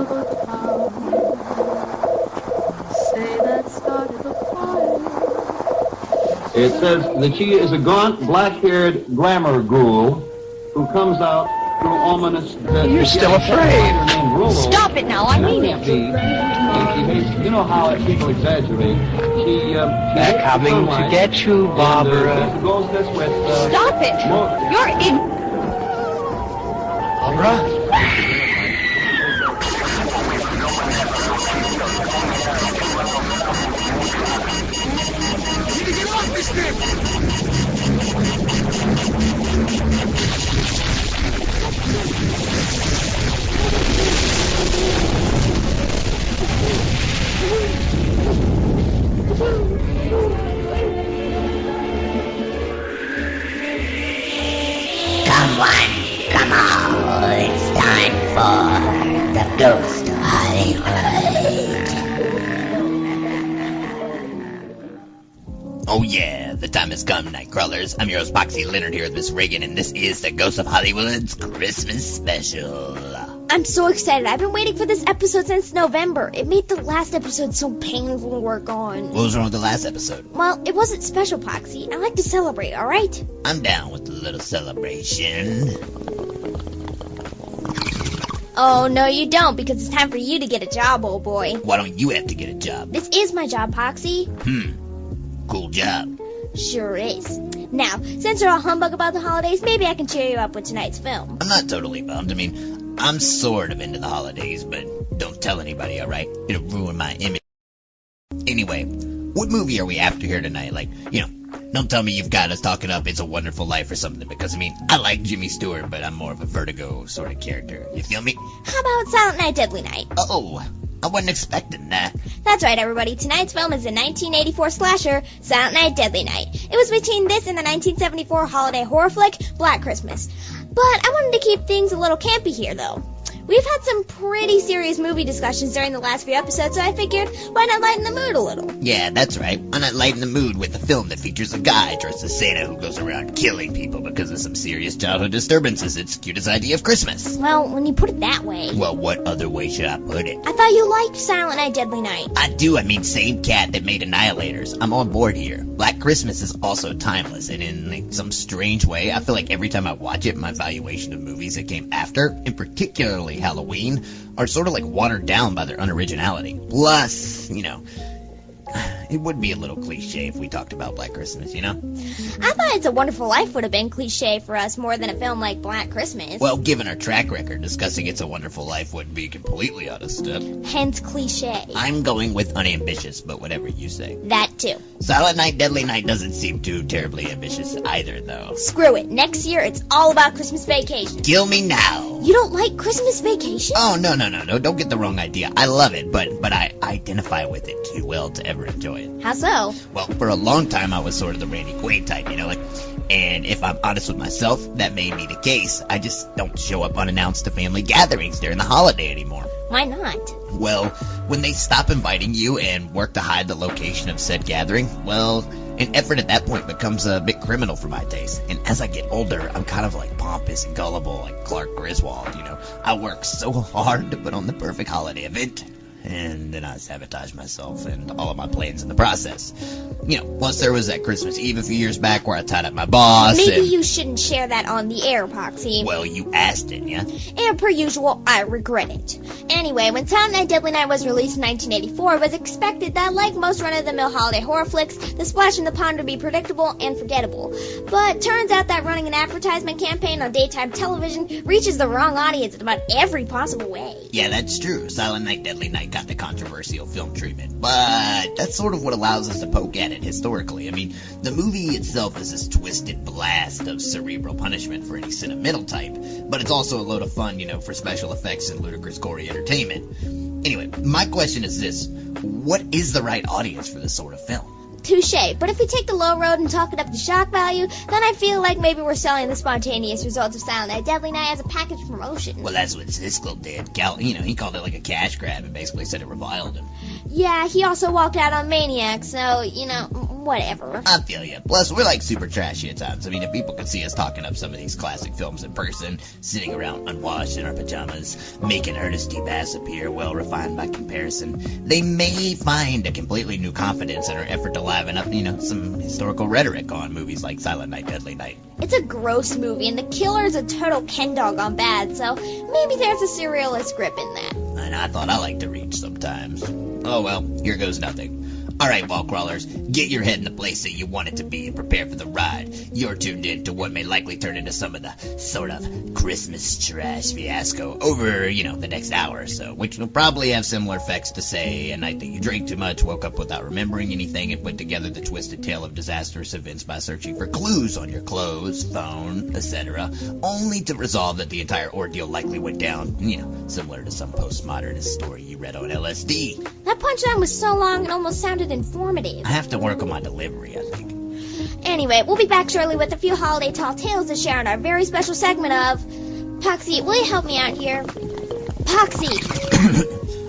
neighbor town. Say that started the fire. It says that she is a gaunt, black-haired glamour ghoul who comes out through ominous... You're still afraid. Stop it now, I mean it. You know how people exaggerate. They're coming to get you, Barbara. Stop it. You're in... Barbara? Get off this thing! Come on, it's time for the Ghost of Hollywood. Oh yeah, the time has come, Nightcrawlers. I'm your host, Poxy Leonard, here with Miss Ragan, and this is the Ghost of Hollywood's Christmas Special. I'm so excited. I've been waiting for this episode since November. It made the last episode so painful to work on. What was wrong with the last episode? Well, it wasn't special, Poxy. I like to celebrate, alright? I'm down with a little celebration. Oh, no you don't, because it's time for you to get a job, old boy. Why don't you have to get a job? This is my job, Poxy. Cool job. Sure is. Now, since you're all humbug about the holidays, maybe I can cheer you up with tonight's film. I'm not totally bummed. I mean, I'm sort of into the holidays, but don't tell anybody, alright? It'll ruin my image. Anyway, what movie are we after here tonight? Like, don't tell me you've got us talking up It's a Wonderful Life or something, because, I like Jimmy Stewart, but I'm more of a Vertigo sort of character. You feel me? How about Silent Night, Deadly Night? Oh, I wasn't expecting that. That's right, everybody. Tonight's film is the 1984 slasher, Silent Night, Deadly Night. It was between this and the 1974 holiday horror flick, Black Christmas. But I wanted to keep things a little campy here, though. We've had some pretty serious movie discussions during the last few episodes, so I figured, why not lighten the mood a little? Yeah, that's right. Why not lighten the mood with a film that features a guy dressed as Santa who goes around killing people because of some serious childhood disturbances? It's the cutest idea of Christmas. Well, when you put it that way... Well, what other way should I put it? I thought you liked Silent Night, Deadly Night. I do. Same cat that made Annihilators. I'm on board here. Black Christmas is also timeless, and in some strange way, I feel like every time I watch it, my valuation of movies that came after, and particularly Halloween, are sort of watered down by their unoriginality. Plus, it would be a little cliche if we talked about Black Christmas, I thought It's a Wonderful Life would have been cliche for us more than a film like Black Christmas. Well, given our track record, discussing It's a Wonderful Life wouldn't be completely out of step. Hence cliche. I'm going with unambitious, but whatever you say. That too. Silent Night, Deadly Night doesn't seem too terribly ambitious either, though. Screw it. Next year, it's all about Christmas Vacation. Kill me now. You don't like Christmas Vacation? Oh, no. Don't get the wrong idea. I love it, but I identify with it too well to ever enjoy it. How so? Well, for a long time, I was sort of the Randy Quaid type, and if I'm honest with myself, that may be the case. I just don't show up unannounced to family gatherings during the holiday anymore. Why not? Well, when they stop inviting you and work to hide the location of said gathering, well, an effort at that point becomes a bit criminal for my taste. And as I get older, I'm kind of pompous and gullible like Clark Griswold, I work so hard to put on the perfect holiday event, and then I sabotage myself and all of my plans in the process. Plus there was that Christmas Eve a few years back where I tied up my boss. Maybe you shouldn't share that on the air, Poxy. Well, you asked it, yeah? And per usual, I regret it. Anyway, when Silent Night, Deadly Night was released in 1984, it was expected that, like most run-of-the-mill holiday horror flicks, the splash in the pond would be predictable and forgettable. But turns out that running an advertisement campaign on daytime television reaches the wrong audience in about every possible way. Yeah, that's true. Silent Night, Deadly Night got the controversial film treatment, but that's sort of what allows us to poke at it historically. The movie itself is this twisted blast of cerebral punishment for any sentimental type, but it's also a load of fun, for special effects and ludicrous gory entertainment. Anyway, my question is this: what is the right audience for this sort of film? Touche, but if we take the low road and talk it up to shock value, then I feel like maybe we're selling the spontaneous results of Silent Night, Deadly Night as a package promotion. Well, that's what Siskel did. He called it a cash grab and basically said it reviled him. Yeah, he also walked out on Maniac, so, whatever. I feel ya. Plus, we're like super trashy at times. I mean, if people could see us talking up some of these classic films in person, sitting around unwashed in our pajamas, making Ernest D. Bass appear well refined by comparison, they may find a completely new confidence in our effort to liven up, some historical rhetoric on movies like Silent Night, Deadly Night. It's a gross movie, and the killer is a total Ken dog on bad, so maybe there's a surrealist grip in that. And I thought I liked to reach sometimes. Oh well, here goes nothing. Alright, wall crawlers, get your head in the place that you want it to be and prepare for the ride. You're tuned in to what may likely turn into some of the sort of Christmas trash fiasco over, the next hour or so, which will probably have similar effects to, say, a night that you drank too much, woke up without remembering anything, and put together the twisted tale of disastrous events by searching for clues on your clothes, phone, etc., only to resolve that the entire ordeal likely went down, similar to some postmodernist story you read on LSD. That punchline was so long it almost sounded informative. I have to work on my delivery, I think. Anyway, we'll be back shortly with a few holiday tall tales to share in our very special segment of... Poxy, will you help me out here? Poxy!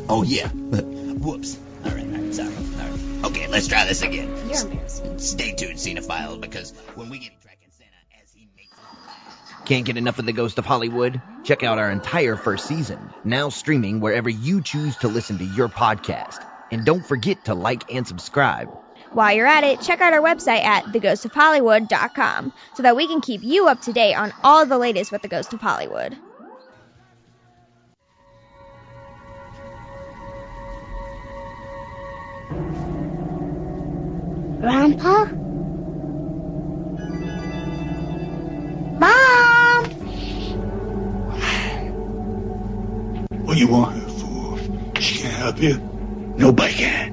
Oh, yeah. Whoops. All right, sorry. All right. Okay, let's try this again. You're embarrassing. Stay tuned, Cinephile, because when we get tracking Santa as he makes... Can't get enough of The Ghost of Hollywood? Check out our entire first season, now streaming wherever you choose to listen to your podcast. And don't forget to like and subscribe. While you're at it, check out our website at theghostofhollywood.com so that we can keep you up to date on all the latest with The Ghost of Hollywood. Grandpa? Mom! What you want her for? She can't help you? Nobody can.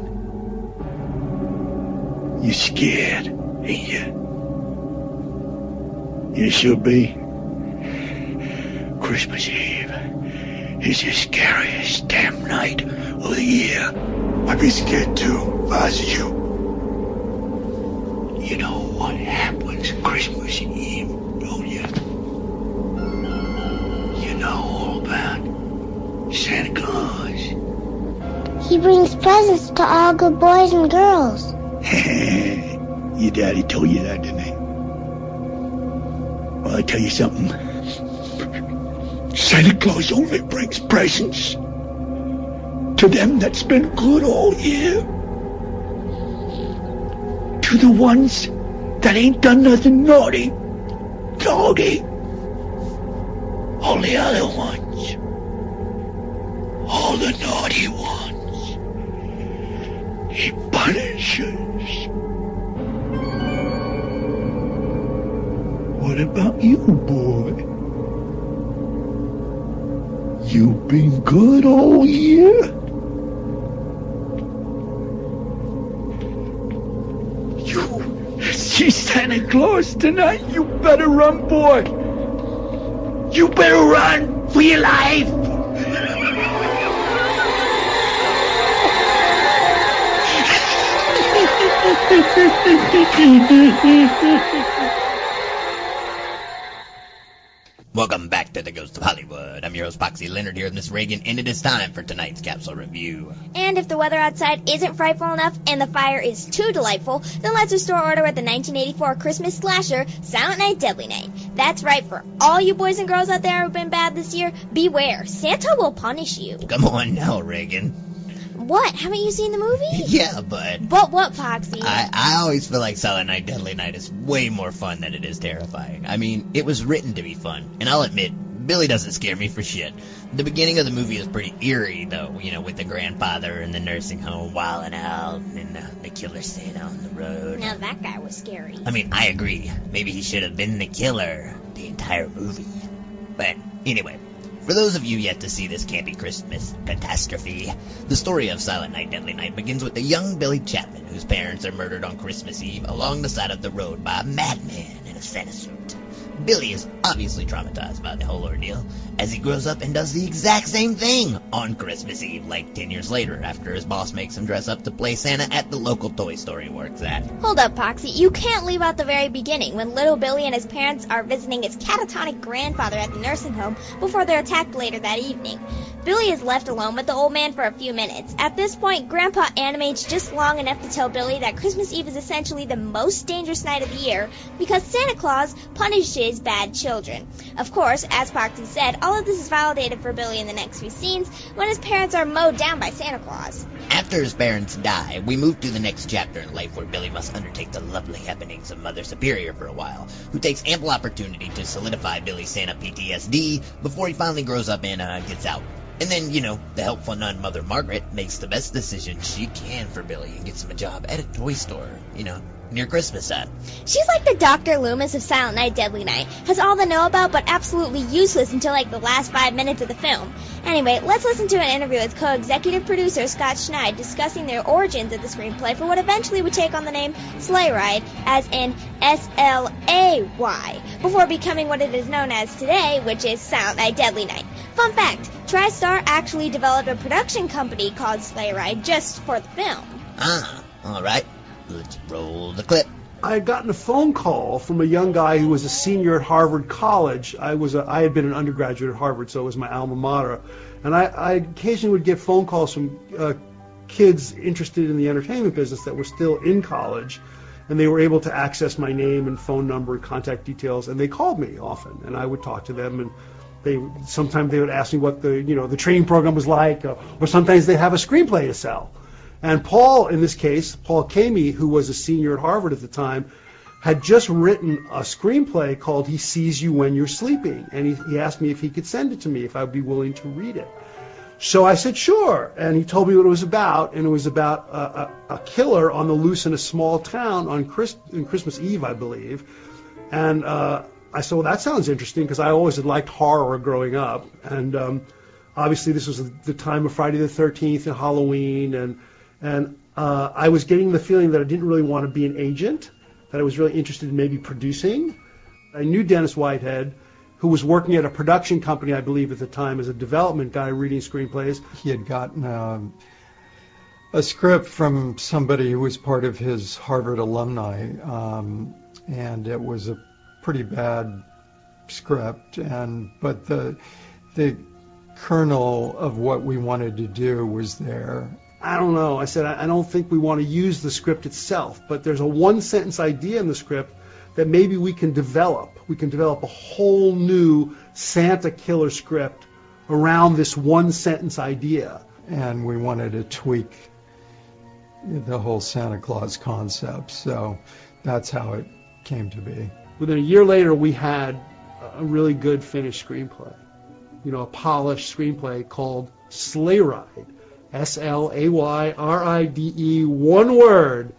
You scared, ain't you? You should be. Christmas Eve is the scariest damn night of the year. I'd be scared too if I was you. You know what happens Christmas Eve, don't you? You know all about Santa Claus. He brings presents to all good boys and girls. Your daddy told you that, didn't he? Well, I tell you something. Santa Claus only brings presents to them that's been good all year. To the ones that ain't done nothing naughty. All the other ones. All the naughty ones. He punishes. What about you, boy? You've been good all year? You see Santa Claus tonight? You better run, boy. You better run for your life. Welcome back to The Ghost of Hollywood. I'm your host, Poxy Leonard, here with Miss Ragan, and it is time for tonight's capsule review. And if the weather outside isn't frightful enough and the fire is too delightful, then let's restore order with the 1984 Christmas slasher, Silent Night, Deadly Night. That's right, for all you boys and girls out there who've been bad this year, beware, Santa will punish you. Come on now, Reagan. What? Haven't you seen the movie? Yeah, but... But what, Poxy? I always feel like Silent Night, Deadly Night is way more fun than it is terrifying. I mean, it was written to be fun, and I'll admit, Billy doesn't scare me for shit. The beginning of the movie is pretty eerie, though, with the grandfather in the nursing home wilding out, and the killer Santa on the road. Now that guy was scary. I mean, I agree. Maybe he should have been the killer the entire movie. But anyway, for those of you yet to see this campy Christmas catastrophe, the story of Silent Night, Deadly Night begins with a young Billy Chapman whose parents are murdered on Christmas Eve along the side of the road by a madman in a Santa suit. Billy is obviously traumatized by the whole ordeal as he grows up and does the exact same thing on Christmas Eve, like 10 years later, after his boss makes him dress up to play Santa at the local toy store he works at. Hold up, Poxy. You can't leave out the very beginning, when little Billy and his parents are visiting his catatonic grandfather at the nursing home before they're attacked later that evening. Billy is left alone with the old man for a few minutes. At this point, Grandpa animates just long enough to tell Billy that Christmas Eve is essentially the most dangerous night of the year because Santa Claus punishes bad children. Of course, as Poxy said, all of this is validated for Billy in the next few scenes when his parents are mowed down by Santa Claus. After his parents die, we move to the next chapter in life where Billy must undertake the lovely happenings of Mother Superior for a while, who takes ample opportunity to solidify Billy's Santa PTSD before he finally grows up and gets out. And then, the helpful nun Mother Margaret makes the best decision she can for Billy and gets him a job at a toy store, near Christmas time. She's like the Dr. Loomis of Silent Night, Deadly Night. Has all the know-about, but absolutely useless until like the last 5 minutes of the film. Anyway, let's listen to an interview with co-executive producer Scott Schneid discussing their origins of the screenplay for what eventually would take on the name Sleigh Ride, as in S-L-A-Y, before becoming what it is known as today, which is Silent Night, Deadly Night. Fun fact, TriStar actually developed a production company called Sleigh Ride just for the film. Ah, all right. Let's roll the clip. I had gotten a phone call from a young guy who was a senior at Harvard College. I had been an undergraduate at Harvard, so it was my alma mater. And I occasionally would get phone calls from kids interested in the entertainment business that were still in college, and they were able to access my name and phone number and contact details, and they called me often, and I would talk to them, and sometimes they would ask me what the training program was like, or sometimes they'd have a screenplay to sell. And Paul, in this case, Paul Kamey, who was a senior at Harvard at the time, had just written a screenplay called He Sees You When You're Sleeping. And he asked me if he could send it to me, if I would be willing to read it. So I said, sure. And he told me what it was about. And it was about a killer on the loose in a small town on Christmas Eve, I believe. And I said, well, that sounds interesting, because I always had liked horror growing up. And obviously this was the time of Friday the 13th and Halloween, and I was getting the feeling that I didn't really want to be an agent, that I was really interested in maybe producing. I knew Dennis Whitehead, who was working at a production company, I believe, at the time as a development guy reading screenplays. He had gotten a script from somebody who was part of his Harvard alumni, and it was a pretty bad script, but the kernel of what we wanted to do was there. I don't know. I said, I don't think we want to use the script itself, but there's a one-sentence idea in the script that maybe we can develop. We can develop a whole new Santa killer script around this one-sentence idea. And we wanted to tweak the whole Santa Claus concept, so that's how it came to be. Within a year later, we had a really good finished screenplay. A polished screenplay called Sleigh Ride. S-L-A-Y-R-I-D-E, one word,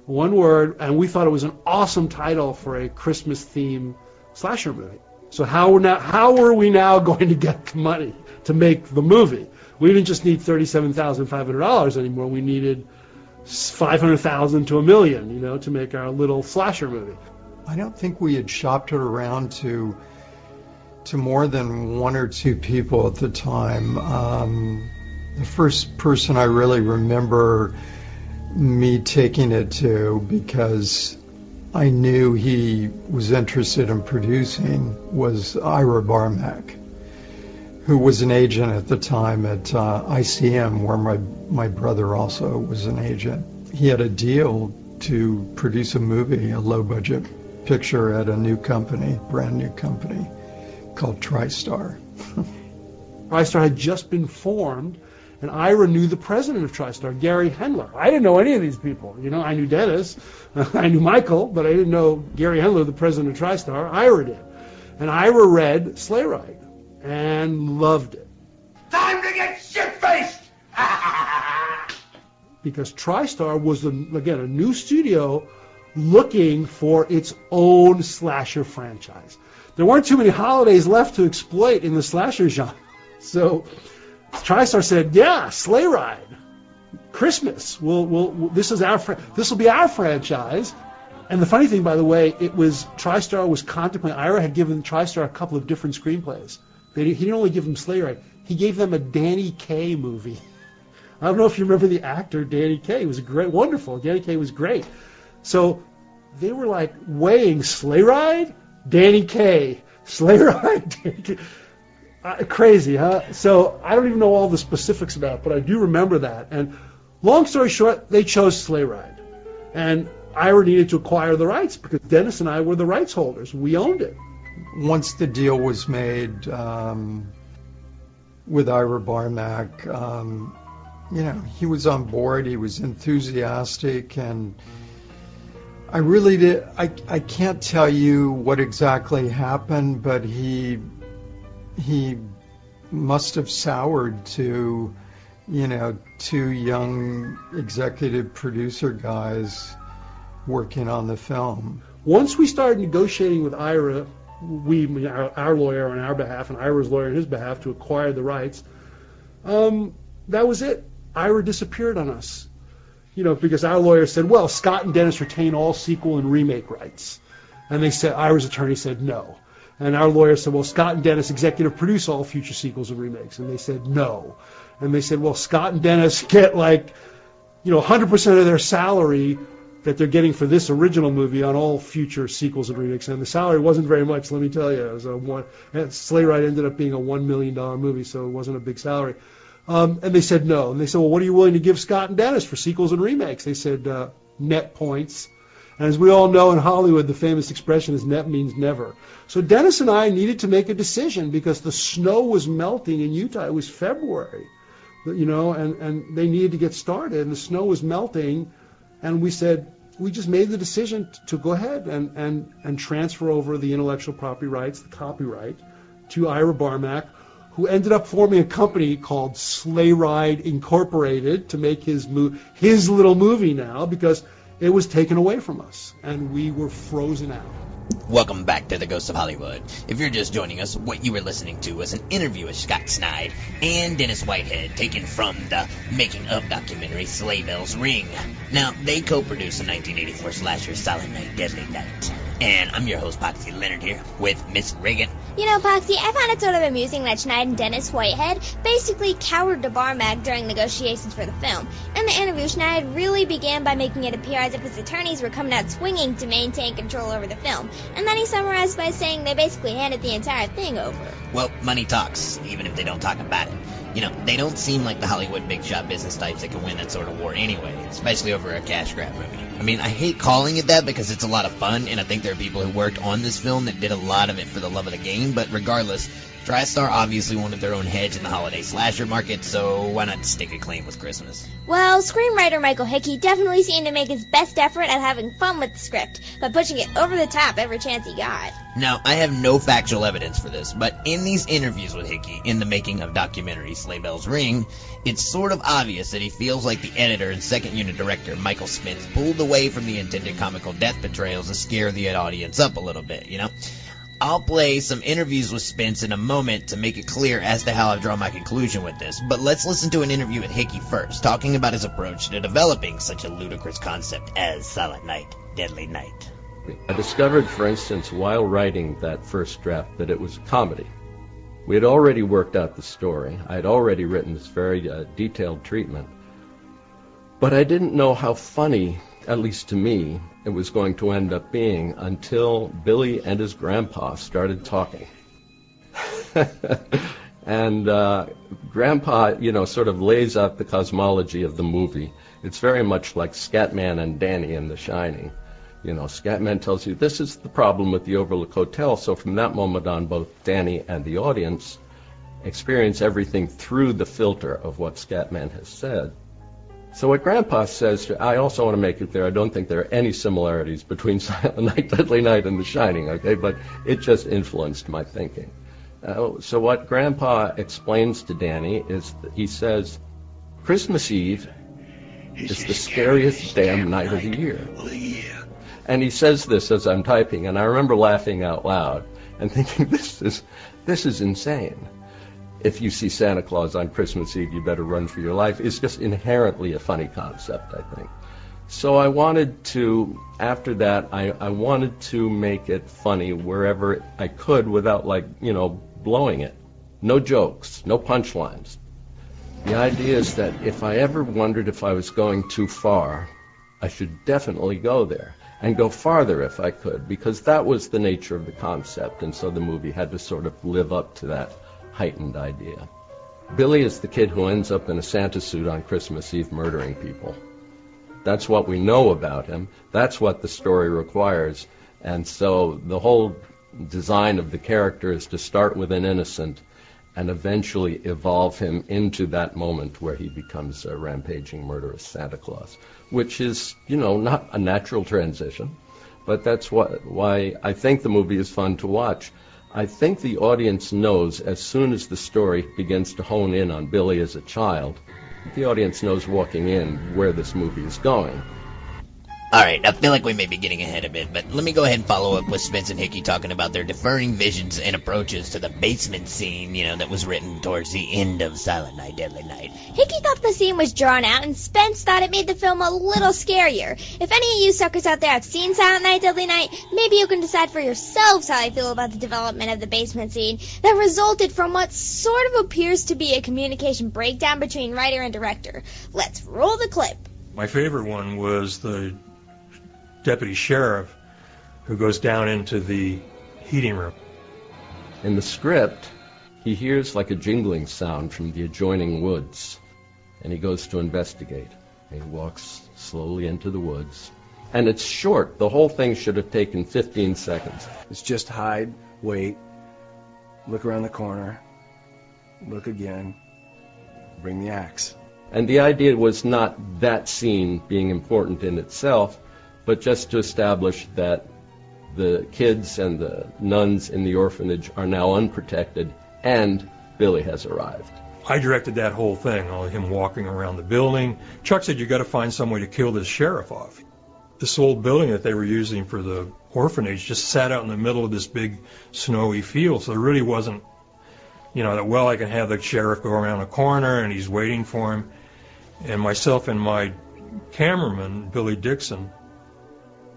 and we thought it was an awesome title for a Christmas-themed slasher movie. So how were we now going to get the money to make the movie? We didn't just need $37,500 anymore. We needed $500,000 to $1 million, to make our little slasher movie. I don't think we had shopped it around to more than one or two people at the time. The first person I really remember me taking it to, because I knew he was interested in producing, was Ira Barmack, who was an agent at the time at ICM, where my brother also was an agent. He had a deal to produce a movie, a low-budget picture at a new company, brand new company, called TriStar. TriStar had just been formed, and Ira knew the president of TriStar, Gary Hendler. I didn't know any of these people. I knew Dennis, I knew Michael, but I didn't know Gary Hendler, the president of TriStar. Ira did. And Ira read Sleigh Ride and loved it. Time to get shit-faced! Because TriStar was, again, a new studio looking for its own slasher franchise. There weren't too many holidays left to exploit in the slasher genre. So TriStar said, yeah, Sleigh Ride, Christmas. This will be our franchise. And the funny thing, by the way, TriStar was contemplating. Ira had given TriStar a couple of different screenplays. He didn't only give them Sleigh Ride. He gave them a Danny Kaye movie. I don't know if you remember the actor Danny Kaye. He was wonderful. Danny Kaye was great. So they were like weighing Sleigh Ride, Danny Kaye, Sleigh Ride, Danny Kaye. Crazy, huh? So I don't even know all the specifics about it, but I do remember that. And long story short, they chose Sleigh Ride. And Ira needed to acquire the rights because Dennis and I were the rights holders. We owned it. Once the deal was made with Ira Barmak, he was on board. He was enthusiastic, and I really did. I can't tell you what exactly happened, but he must have soured to, two young executive producer guys working on the film. Once we started negotiating with Ira, our lawyer on our behalf and Ira's lawyer on his behalf to acquire the rights, that was it. Ira disappeared on us. Because our lawyer said, well, Scott and Dennis retain all sequel and remake rights. And they said, Ira's attorney said no. And our lawyer said, well, Scott and Dennis executive produce all future sequels and remakes. And they said no. And they said, well, Scott and Dennis get 100% of their salary that they're getting for this original movie on all future sequels and remakes. And the salary wasn't very much, let me tell you. It was Sleigh Ride ended up being a $1 million movie, so it wasn't a big salary. And they said no. And they said, well, what are you willing to give Scott and Dennis for sequels and remakes? They said net points. And as we all know in Hollywood, the famous expression is net means never. So Dennis and I needed to make a decision because the snow was melting in Utah. It was February, and they needed to get started. And the snow was melting. And we said, we just made the decision to go ahead and transfer over the intellectual property rights, the copyright, to Ira Barmak, who ended up forming a company called Sleigh Ride Incorporated to make his little movie now because it was taken away from us and we were frozen out. Welcome back to The Ghost of Hollywood. If you're just joining us, what you were listening to was an interview with Scott Snide and Dennis Whitehead taken from the making of documentary Sleigh Bells Ring. Now, they co-produced the 1984 slasher Silent Night, Deadly Night. And I'm your host, Poxy Leonard, here with Miss Ragan. Poxy, I found it sort of amusing that Schneid and Dennis Whitehead basically cowered to Barmak during negotiations for the film. In the interview, Schneid really began by making it appear as if his attorneys were coming out swinging to maintain control over the film. And then he summarized by saying they basically handed the entire thing over. Well, money talks, even if they don't talk about it. They don't seem like the Hollywood big shot business types that can win that sort of war anyway, especially over a cash grab movie. I hate calling it that because it's a lot of fun, and I think there are people who worked on this film that did a lot of it for the love of the game, but regardless, TriStar obviously wanted their own hedge in the holiday slasher market, so why not stake a claim with Christmas? Well, screenwriter Michael Hickey definitely seemed to make his best effort at having fun with the script, by pushing it over the top every chance he got. Now, I have no factual evidence for this, but in these interviews with Hickey, in the making of documentary Sleigh Bells Ring, it's sort of obvious that he feels like the editor and second unit director, Michael Spence, pulled away from the intended comical death portrayals to scare the audience up a little bit, I'll play some interviews with Spence in a moment to make it clear as to how I've drawn my conclusion with this, but let's listen to an interview with Hickey first, talking about his approach to developing such a ludicrous concept as Silent Night, Deadly Night. I discovered, for instance, while writing that first draft, that it was a comedy. We had already worked out the story. I had already written this very detailed treatment. But I didn't know how funny, at least to me, it was going to end up being until Billy and his grandpa started talking. And Grandpa, sort of lays out the cosmology of the movie. It's very much like Scatman and Danny in The Shining. Scatman tells you, this is the problem with the Overlook Hotel. So from that moment on, both Danny and the audience experience everything through the filter of what Scatman has said. So what Grandpa says, I also want to make it clear, I don't think there are any similarities between Silent Night, Deadly Night, and The Shining, okay? But it just influenced my thinking. So what Grandpa explains to Danny is, he says, Christmas Eve is the scariest damn night of the year. And he says this as I'm typing, and I remember laughing out loud and thinking, this is insane. If you see Santa Claus on Christmas Eve, you better run for your life. It's just inherently a funny concept, I think. So I wanted to, after that, I wanted to make it funny wherever I could without, blowing it. No jokes, no punchlines. The idea is that if I ever wondered if I was going too far, I should definitely go there. And go farther if I could, because that was the nature of the concept, and so the movie had to sort of live up to that heightened idea. Billy is the kid who ends up in a Santa suit on Christmas Eve murdering people. That's what we know about him. That's what the story requires. And so the whole design of the character is to start with an innocent and eventually evolve him into that moment where he becomes a rampaging, murderous Santa Claus, which is, not a natural transition, but that's why I think the movie is fun to watch. I think the audience knows as soon as the story begins to hone in on Billy as a child, the audience knows walking in where this movie is going. All right, I feel like we may be getting ahead a bit, but let me go ahead and follow up with Spence and Hickey talking about their differing visions and approaches to the basement scene, that was written towards the end of Silent Night, Deadly Night. Hickey thought the scene was drawn out, and Spence thought it made the film a little scarier. If any of you suckers out there have seen Silent Night, Deadly Night, maybe you can decide for yourselves how I feel about the development of the basement scene that resulted from what sort of appears to be a communication breakdown between writer and director. Let's roll the clip. My favorite one was the deputy sheriff who goes down into the heating room. In the script, he hears like a jingling sound from the adjoining woods, and he goes to investigate. He walks slowly into the woods, and it's short. The whole thing should have taken 15 seconds. It's just hide, wait, look around the corner, look again, bring the axe. And the idea was not that scene being important in itself, but just to establish that the kids and the nuns in the orphanage are now unprotected, and Billy has arrived. I directed that whole thing, him walking around the building. Chuck said, you got to find some way to kill this sheriff off. This old building that they were using for the orphanage just sat out in the middle of this big snowy field, so there really wasn't, that, I can have the sheriff go around a corner and he's waiting for him. And myself and my cameraman, Billy Dixon,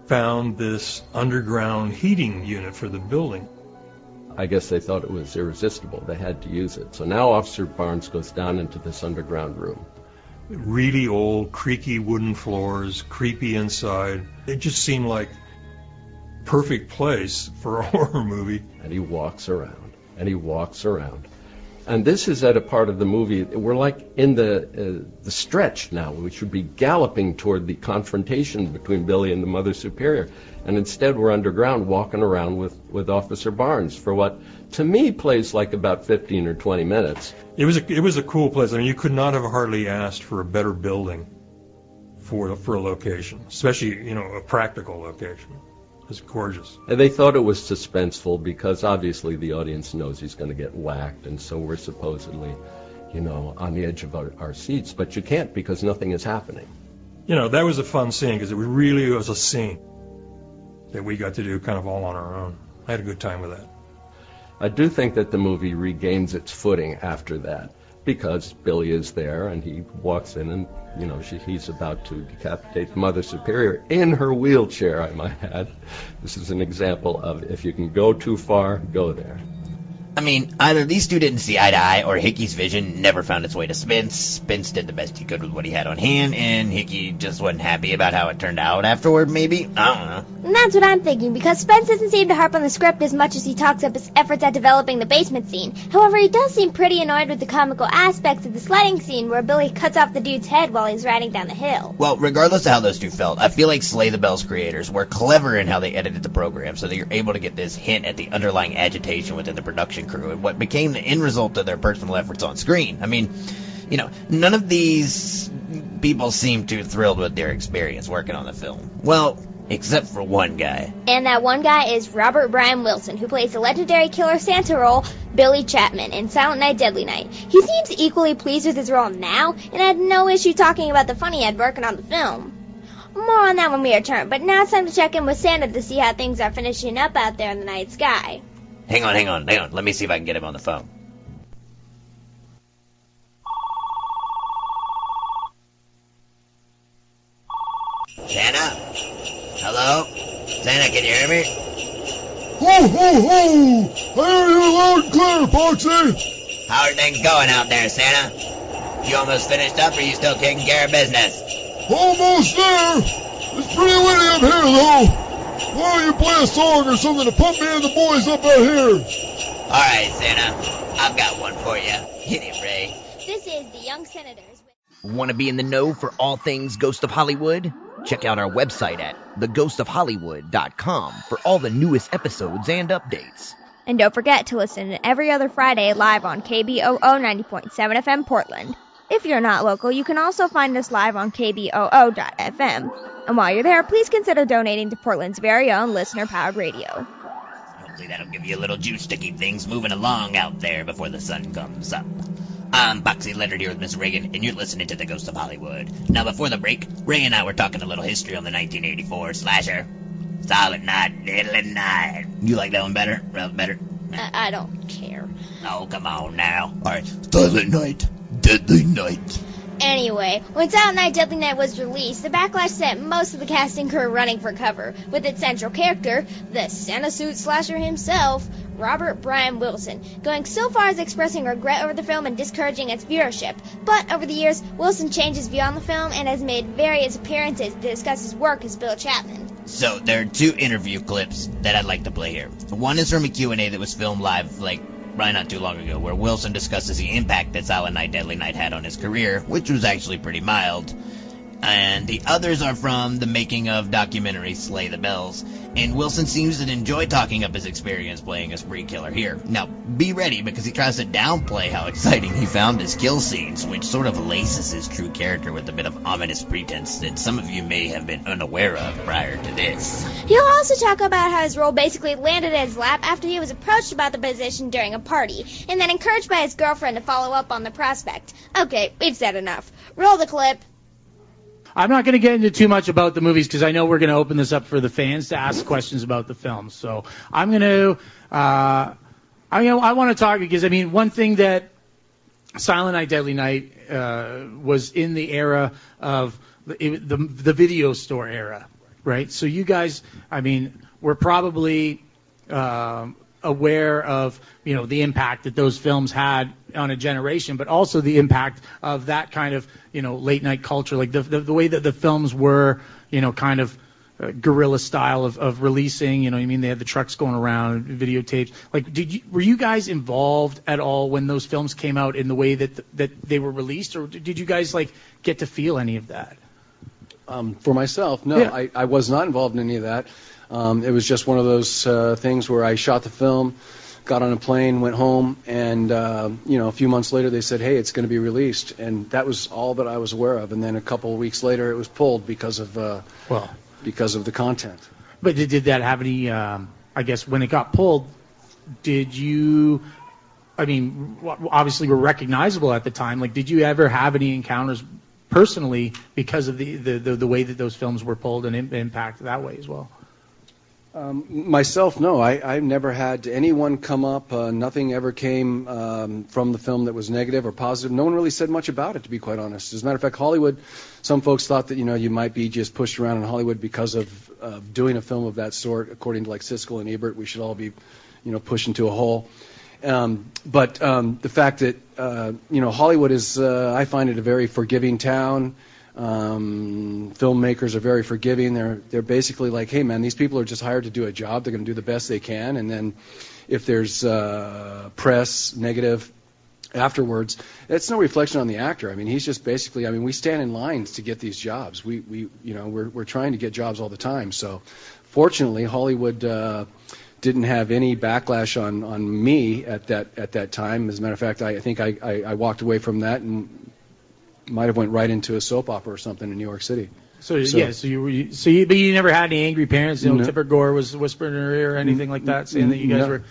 found this underground heating unit for the building. I guess they thought it was irresistible. They had to use it. So now Officer Barnes goes down into this underground room. Really old, creaky wooden floors, creepy inside. It just seemed like perfect place for a horror movie. And he walks around, and he walks around. And this is at a part of the movie, we're like in the stretch now. We should be galloping toward the confrontation between Billy and the Mother Superior. And instead we're underground walking around with Officer Barnes for what, to me, plays like about 15 or 20 minutes. It was a cool place. I mean, you could not have hardly asked for a better building for a location, especially, a practical location. It's gorgeous. And they thought it was suspenseful because obviously the audience knows he's going to get whacked, and so we're supposedly, on the edge of our seats. But you can't because nothing is happening. That was a fun scene because it really was a scene that we got to do kind of all on our own. I had a good time with that. I do think that the movie regains its footing after that because Billy is there and he walks in and, he's about to decapitate the Mother Superior in her wheelchair, I might add. This is an example of if you can go too far, go there. I mean, either these two didn't see eye to eye, or Hickey's vision never found its way to Spence. Spence did the best he could with what he had on hand, and Hickey just wasn't happy about how it turned out afterward, maybe? I don't know. And that's what I'm thinking, because Spence doesn't seem to harp on the script as much as he talks up his efforts at developing the basement scene. However, he does seem pretty annoyed with the comical aspects of the sledding scene where Billy cuts off the dude's head while he's riding down the hill. Well, regardless of how those two felt, I feel like Slay the Bell's creators were clever in how they edited the program so that you're able to get this hint at the underlying agitation within the production crew and what became the end result of their personal efforts on screen. I mean, none of these people seem too thrilled with their experience working on the film. Well, except for one guy. And that one guy is Robert Brian Wilson, who plays the legendary killer Santa role, Billy Chapman, in Silent Night, Deadly Night. He seems equally pleased with his role now, and had no issue talking about the fun he had working on the film. More on that when we return, but now it's time to check in with Santa to see how things are finishing up out there in the night sky. Hang on. Let me see if I can get him on the phone. Santa? Hello? Santa, can you hear me? Ho, ho, ho! I hear you loud and clear, Poxy! How are things going out there, Santa? You almost finished up, or are you still taking care of business? Almost there! It's pretty windy up here, though. Why don't you play a song or something to pump me and the boys up out here? Alright, Santa. I've got one for you. Hit it, Ray. This is The Young Senators. Want to be in the know for all things Ghost of Hollywood? Check out our website at theghostofhollywood.com for all the newest episodes and updates. And don't forget to listen every other Friday live on KBOO 90.7 FM Portland. If you're not local, you can also find us live on KBOO.FM. And while you're there, please consider donating to Portland's very own listener-powered radio. Hopefully that'll give you a little juice to keep things moving along out there before the sun comes up. I'm Poxy Leonard here with Miss Ragan, and you're listening to The Ghost of Hollywood. Now, before the break, Ray and I were talking a little history on the 1984 slasher, Silent Night, Deadly Night. You like that one better? Well, better? I don't care. Oh, come on now. All right, Silent Night, Deadly Night. Anyway, when Silent Night, Deadly Night was released, the backlash sent most of the cast and crew running for cover, with its central character, the Santa Suit Slasher himself, Robert Brian Wilson, going so far as expressing regret over the film and discouraging its viewership. But over the years, Wilson changed his view on the film and has made various appearances to discuss his work as Bill Chapman. So, there are two interview clips that I'd like to play here. One is from a Q&A that was filmed live, right not too long ago, where Wilson discusses the impact that Silent Night, Deadly Night had on his career, which was actually pretty mild. And the others are from the making of documentary Slay the Bells, and Wilson seems to enjoy talking up his experience playing a spree killer here. Now, be ready, because he tries to downplay how exciting he found his kill scenes, which sort of laces his true character with a bit of ominous pretense that some of you may have been unaware of prior to this. He'll also talk about how his role basically landed in his lap after he was approached about the position during a party, and then encouraged by his girlfriend to follow up on the prospect. Okay, we've said enough. Roll the clip. I'm not going to get into too much about the movies because I know we're going to open this up for the fans to ask questions about the films. So I'm going to, I want to talk because, one thing that Silent Night, Deadly Night was in the era of the video store era, right? So you guys, were probably aware of, the impact that those films had on a generation, but also the impact of that kind of, late night culture, like the way that the films were, kind of guerrilla style of releasing, they had the trucks going around, videotapes. Like, were you guys involved at all when those films came out in the way that they were released, or did you guys get to feel any of that? For myself, no, yeah. I was not involved in any of that. It was just one of those things where I shot the film, got on a plane, went home, and a few months later they said, hey, it's going to be released, and that was all that I was aware of. And then a couple of weeks later it was pulled because of the content. But did that have any, I guess when it got pulled, did you, obviously were recognizable at the time, did you ever have any encounters personally because of the way that those films were pulled and impact that way as well? Myself, no. I never had anyone come up. Nothing ever came from the film that was negative or positive. No one really said much about it, to be quite honest. As a matter of fact, Hollywood, some folks thought that, you might be just pushed around in Hollywood because of doing a film of that sort. According to Siskel and Ebert, we should all be, pushed into a hole. But the fact that, Hollywood is, I find it a very forgiving town. Filmmakers are very forgiving. They're basically like, hey man, these people are just hired to do a job. They're going to do the best they can, and then if there's press negative afterwards, it's no reflection on the actor. He's just basically, we stand in lines to get these jobs. We're trying to get jobs all the time. So fortunately, Hollywood didn't have any backlash on me at that time. As a matter of fact, I think I walked away from that and might have went right into a soap opera or something in New York City. So but you never had any angry parents? No. Tipper Gore was whispering in her ear or anything like that, saying that you guys were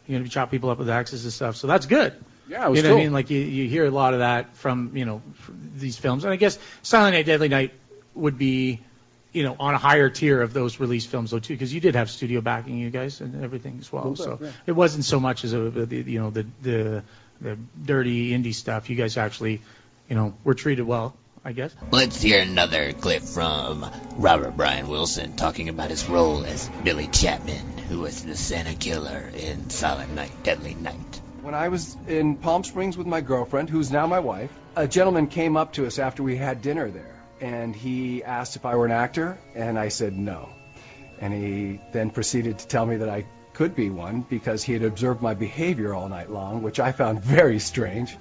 going to chop people up with axes and stuff. So that's good. Yeah, it was cool. What you hear a lot of that from these films, and I guess Silent Night, Deadly Night would be on a higher tier of those released films though too, because you did have studio backing, you guys, and everything as well. So it wasn't so much as the dirty indie stuff. You guys actually. We're treated well, I guess. Let's hear another clip from Robert Brian Wilson talking about his role as Billy Chapman, who was the Santa killer in Silent Night, Deadly Night. When I was in Palm Springs with my girlfriend, who's now my wife, a gentleman came up to us after we had dinner there, and he asked if I were an actor, and I said no. And he then proceeded to tell me that I could be one because he had observed my behavior all night long, which I found very strange.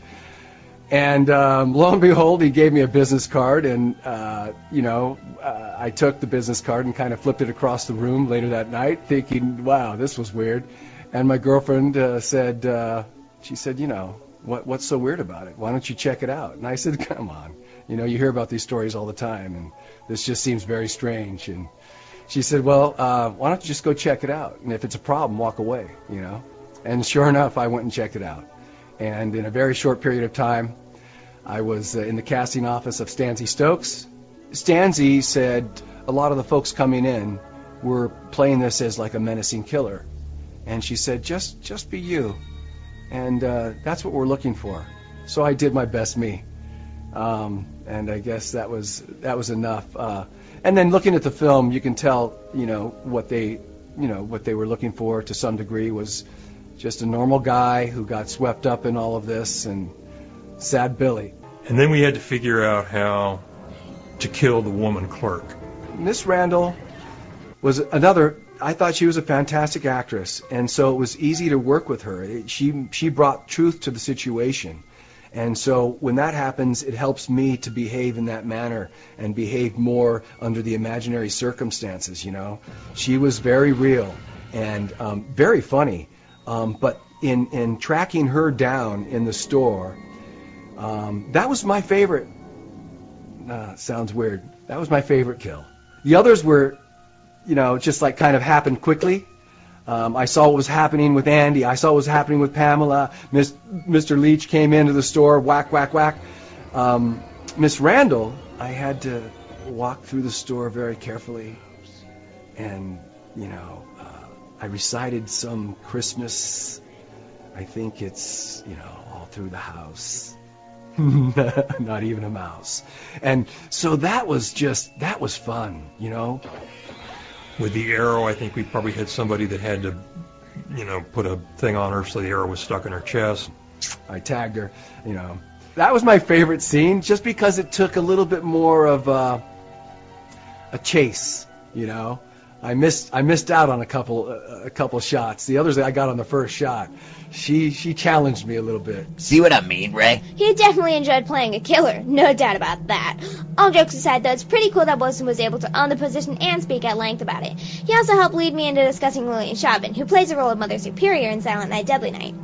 And lo and behold, he gave me a business card, and I took the business card and kind of flipped it across the room later that night, thinking, wow, this was weird. And my girlfriend said, what's so weird about it? Why don't you check it out? And I said, come on, you hear about these stories all the time, and this just seems very strange. And she said, well, why don't you just go check it out? And if it's a problem, walk away, And sure enough, I went and checked it out. And in a very short period of time, I was in the casting office of Stanzi Stokes. Stanzi said a lot of the folks coming in were playing this as like a menacing killer. And she said, just be you. And that's what we're looking for. So I did my best me. And I guess that was enough. And then looking at the film, you can tell, what they were looking for to some degree was just a normal guy who got swept up in all of this, and sad Billy. And then we had to figure out how to kill the woman clerk. Miss Randall was another. I thought she was a fantastic actress, and so it was easy to work with her. She brought truth to the situation. And so when that happens, it helps me to behave in that manner and behave more under the imaginary circumstances, She was very real and very funny. But in tracking her down in the store, that was my favorite. Sounds weird. That was my favorite kill. The others were, just like kind of happened quickly. I saw what was happening with Andy. I saw what was happening with Pamela. Mr. Leach came into the store, whack, whack, whack. Miss Randall, I had to walk through the store very carefully. And, I recited some Christmas. I think it's, all through the house. Not even a mouse. And so that was fun, With the arrow, I think we probably had somebody that had to, put a thing on her so the arrow was stuck in her chest. I tagged her, That was my favorite scene, just because it took a little bit more of a chase, I missed out on a couple shots. The others I got on the first shot. She challenged me a little bit. See what I mean, Ray? He definitely enjoyed playing a killer, no doubt about that. All jokes aside, though, it's pretty cool that Wilson was able to own the position and speak at length about it. He also helped lead me into discussing Lillian Chauvin, who plays the role of Mother Superior in Silent Night, Deadly Night.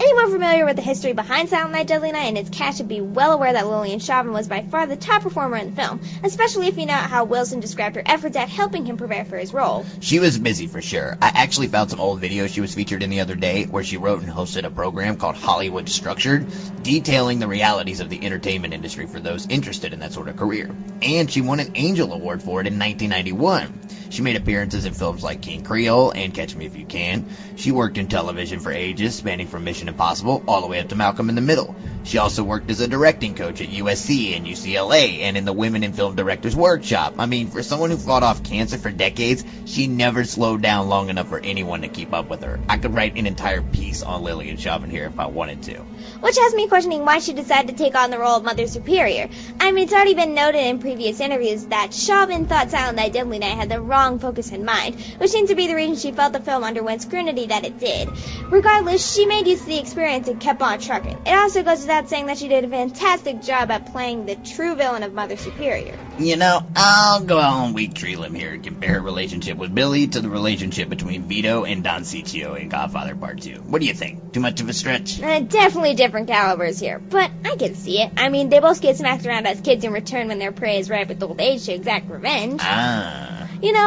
Anyone familiar with the history behind Silent Night, Deadly Night and its cast should be well aware that Lillian Chauvin was by far the top performer in the film, especially if you know how Wilson described her efforts at helping him prepare for his role. She was busy for sure. I actually found some old videos she was featured in the other day where she wrote and hosted a program called Hollywood Structured, detailing the realities of the entertainment industry for those interested in that sort of career. And she won an Angel Award for it in 1991. She made appearances in films like King Creole and Catch Me If You Can. She worked in television for ages, spanning from Mission Impossible all the way up to Malcolm in the Middle. She also worked as a directing coach at USC and UCLA and in the Women in Film Directors Workshop. I mean, for someone who fought off cancer for decades, she never slowed down long enough for anyone to keep up with her. I could write an entire piece on Lillian Chauvin here if I wanted to. Which has me questioning why she decided to take on the role of Mother Superior. I mean, it's already been noted in previous interviews that Chauvin thought Silent Night, Deadly Night had the wrong focus in mind, which seems to be the reason she felt the film underwent scrutiny that it did. Regardless, she made use of the experience and kept on trucking. It also goes without saying that she did a fantastic job at playing the true villain of Mother Superior. I'll go out on weak tree limb here and compare her relationship with Billy to the relationship between Vito and Don Ciccio in Godfather Part 2. What do you think? Too much of a stretch? Definitely different calibers here, but I can see it. I mean, they both get smacked around as kids in return when their prey is ripe with old age to exact revenge.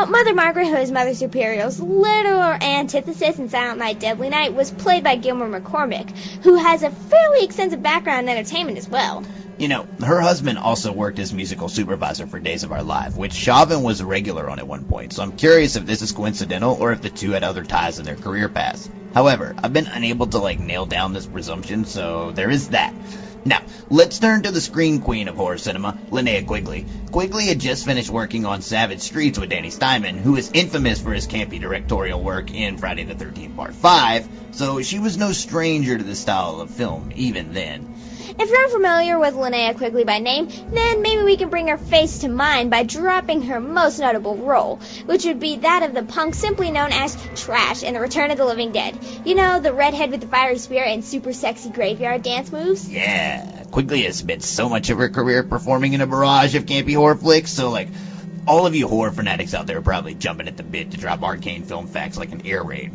Mother Margaret, who is Mother Superior's literal antithesis in Silent Night, Deadly Night, was played by Gilmore McCormick, who has a fairly extensive background in entertainment as well. Her husband also worked as musical supervisor for Days of Our Life, which Chauvin was a regular on at one point, so I'm curious if this is coincidental or if the two had other ties in their career paths. However, I've been unable to nail down this presumption, so there is that. Now, let's turn to the screen queen of horror cinema, Linnea Quigley. Quigley had just finished working on Savage Streets with Danny Steinman, who is infamous for his campy directorial work in Friday the 13th Part 5, so she was no stranger to this style of film, even then. If you're unfamiliar with Linnea Quigley by name, then maybe we can bring her face to mind by dropping her most notable role, which would be that of the punk simply known as Trash in The Return of the Living Dead. You know, the redhead with the fiery spear and super sexy graveyard dance moves? Yeah, Quigley has spent so much of her career performing in a barrage of campy horror flicks, so, like, all of you horror fanatics out there are probably jumping at the bit to drop arcane film facts like an air raid.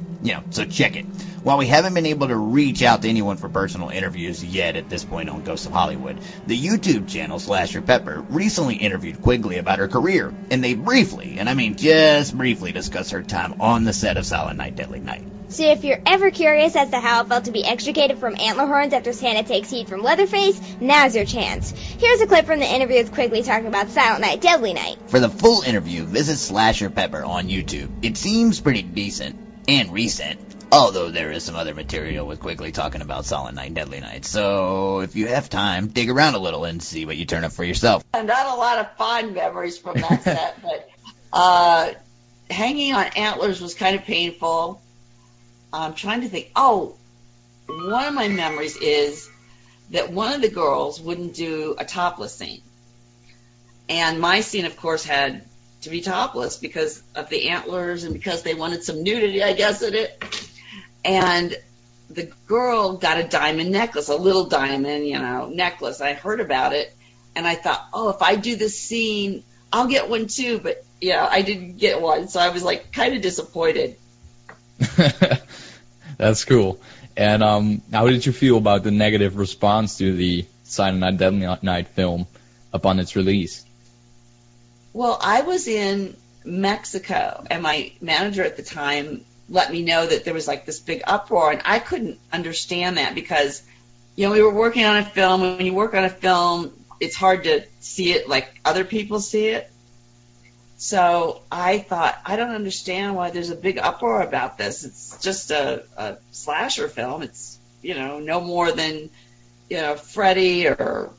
So check it. While we haven't been able to reach out to anyone for personal interviews yet at this point on Ghosts of Hollywood, the YouTube channel Slasher Pepper recently interviewed Quigley about her career, and they briefly, and I mean just briefly, discussed her time on the set of Silent Night, Deadly Night. So if you're ever curious as to how it felt to be extricated from antler horns after Santa takes heat from Leatherface, now's your chance. Here's a clip from the interview with Quigley talking about Silent Night, Deadly Night. For the full interview, visit Slasher Pepper on YouTube. It seems pretty decent and recent, although there is some other material with Quigley talking about Silent Night, Deadly Night. So if you have time, dig around a little and see what you turn up for yourself. Not a lot of fond memories from that set, but hanging on antlers was kind of painful. I'm trying to think. Oh, one of my memories is that one of the girls wouldn't do a topless scene. And my scene, of course, had to be topless because of the antlers and because they wanted some nudity, I guess, in it. And the girl got a diamond necklace, a little diamond, necklace. I heard about it, and I thought, oh, if I do this scene, I'll get one too. But, I didn't get one, so I was, kind of disappointed. That's cool. And how did you feel about the negative response to the Silent Night, Deadly Night film upon its release? Well, I was in Mexico, and my manager at the time let me know that there was, this big uproar, and I couldn't understand that because, we were working on a film, and when you work on a film, it's hard to see it like other people see it. So I thought, I don't understand why there's a big uproar about this. It's just a slasher film. It's, no more than, Freddy or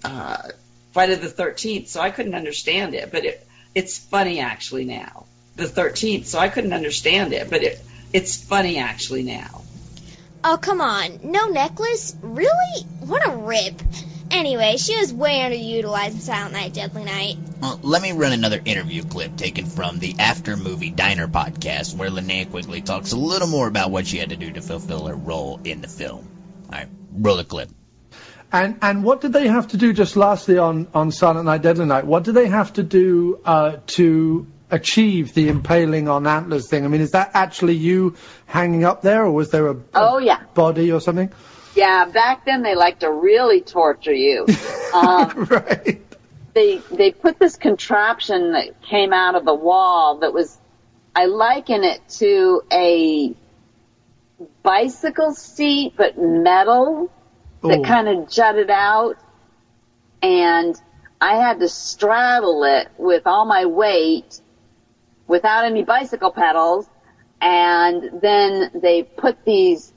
Friday the 13th. So I couldn't understand it. But it's funny actually now. The 13th. So I couldn't understand it. But it's funny actually now. Oh, come on. No necklace? Really? What a rip. Anyway, she was way underutilized in Silent Night, Deadly Night. Well, let me run another interview clip taken from the After Movie Diner podcast where Linnea Quigley talks a little more about what she had to do to fulfill her role in the film. All right, roll the clip. And what did they have to do, just lastly on Silent Night, Deadly Night, what did they have to do to achieve the impaling on antlers thing? I mean, is that actually you hanging up there, or was there a body or something? Yeah, back then they liked to really torture you. Right. They put this contraption that came out of the wall that was, I liken it to a bicycle seat, but metal, that kind of jutted out. And I had to straddle it with all my weight without any bicycle pedals. And then they put these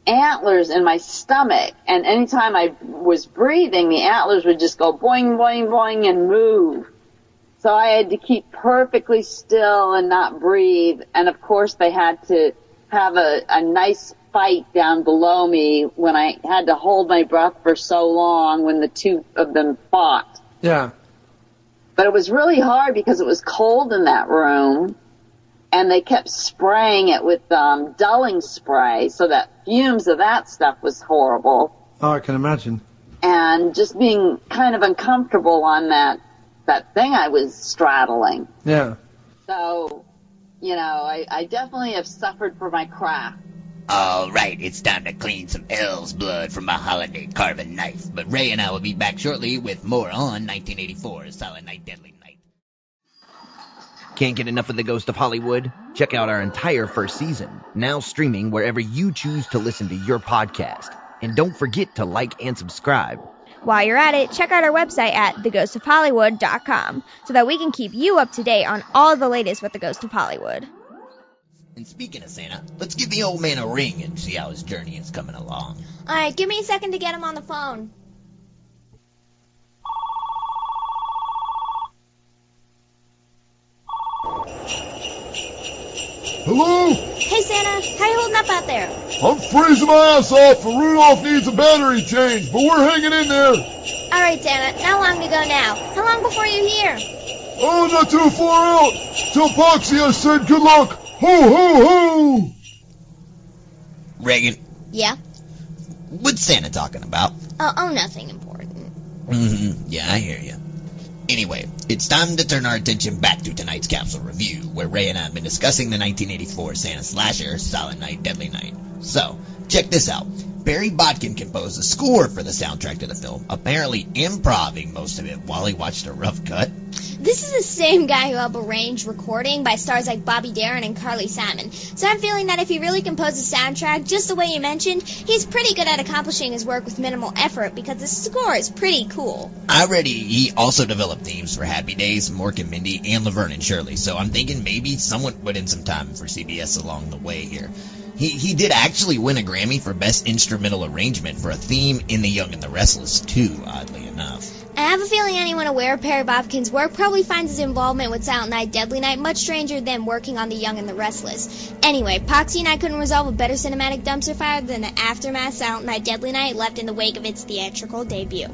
antlers in my stomach, and anytime I was breathing, the antlers would just go boing, boing, boing and move. So I had to keep perfectly still and not breathe. And of course they had to have a nice fight down below me when I had to hold my breath for so long when the two of them fought. Yeah. But it was really hard because it was cold in that room. And they kept spraying it with dulling spray, so that fumes of that stuff was horrible. Oh, I can imagine. And just being kind of uncomfortable on that thing I was straddling. Yeah. So, I definitely have suffered for my craft. All right, it's time to clean some L's blood from my holiday carving knife. But Ray and I will be back shortly with more on 1984's Silent Night, Deadly Night. Can't get enough of the Ghost of Hollywood? Check out our entire first season, now streaming wherever you choose to listen to your podcast. And don't forget to like and subscribe. While you're at it, check out our website at theghostofhollywood.com so that we can keep you up to date on all the latest with the Ghost of Hollywood. And speaking of Santa, let's give the old man a ring and see how his journey is coming along. All right, give me a second to get him on the phone. Hello? Hey, Santa. How you holding up out there? I'm freezing my ass off, and Rudolph needs a battery change, but we're hanging in there. All right, Santa. Not long to go now. How long before you're here? Oh, not too far out. Tell Poxy I said good luck. Ho, ho, ho! Ragan, Yeah? what's Santa talking about? Oh, nothing important. Yeah, I hear you. Anyway, it's time to turn our attention back to tonight's capsule review, where Ray and I have been discussing the 1984 Santa slasher, Silent Night, Deadly Night. So, check this out. Barry Botkin composed the score for the soundtrack to the film, apparently improvising most of it while he watched a rough cut. This is the same guy who helped arrange recording by stars like Bobby Darin and Carly Simon. So I'm feeling that if he really composed a soundtrack just the way you mentioned, he's pretty good at accomplishing his work with minimal effort because the score is pretty cool. I read he also developed themes for Happy Days, Mork and Mindy, and Laverne and Shirley, so I'm thinking maybe someone put in some time for CBS along the way here. He did actually win a Grammy for Best Instrumental Arrangement for a theme in The Young and the Restless, too, oddly enough. I have a feeling anyone aware of Perry Bobkin's work probably finds his involvement with Silent Night, Deadly Night much stranger than working on The Young and the Restless. Anyway, Poxy and I couldn't resolve a better cinematic dumpster fire than the aftermath Silent Night, Deadly Night left in the wake of its theatrical debut.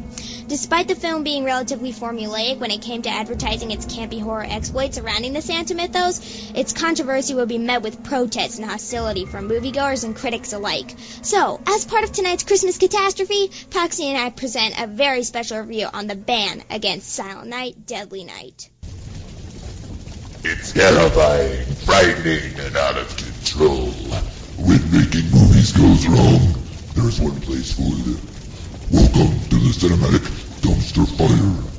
Despite the film being relatively formulaic when it came to advertising its campy horror exploits surrounding the Santa mythos, its controversy will be met with protests and hostility from moviegoers and critics alike. So, as part of tonight's Christmas catastrophe, Poxy and I present a very special review on the ban against Silent Night, Deadly Night. It's terrifying, frightening, and out of control. When making movies goes wrong, there's one place for it. Welcome to the cinematic dumpster fire.